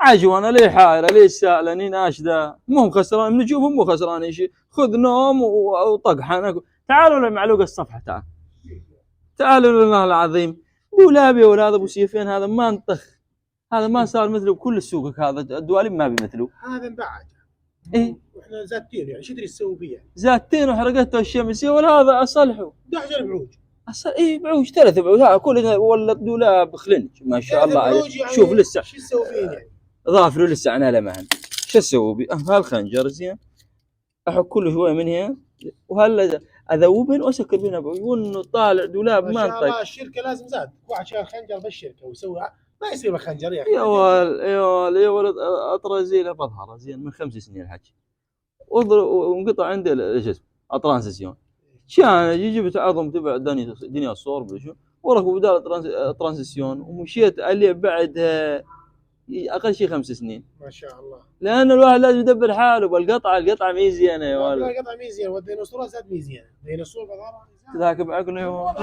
عجوانه ليه حايره ليه سائله اني ناشده، مو خسران من نشوفهم مو خسران شيء، خذ نوم وطق حنك. تعالوا لمعلوق الصفحه، تعالوا لله العظيم. دولاب يا ولاد ابو سيفين هذا ما انطخ، هذا ما صار مثله بكل سوقك، هذا الدواليب ما بمثله. هذا انباع ايه واحنا زادتين يعني شو تدري تسوي فيها؟ زادتين وحرقته الشمس يا ولد، هذا اصلحه 11 بعوج. ايه بعوج 3 بعوج كلها، ولا الدولاب خلنج ما شاء الله عليه. يعني شوف لسه شو تسوي فيه يعني؟ ظافره لسه عناله مهن، شو اسوي بيه؟ هالخنجر زين احط كل شويه من هنا، وهلا اذوبهن واسكر بهن بعوج، وانه طالع دولاب ما شاء انطق. الله الشركه لازم زاد واحد شال خنجر بالشركه ويسوي، ما يصير خنجر يا اخي. يا ولد اطرازيله بظهره زين من 5 سنين الحكي، وانقطع عندي الجسم الترانسيسيون، كان جبت عظم تبع دنيا الصور بشو وركب بدال ترانسيسيون، ومشيت عليه بعدها اقل شيء 5 سنين. ما شاء الله. لان الواحد لازم يدبر حاله بالقطعه مي زينه يا ولد. القطعه مي زينه، والديناصور زاد مي زينه، ديناصور بظهره تذاك بعقله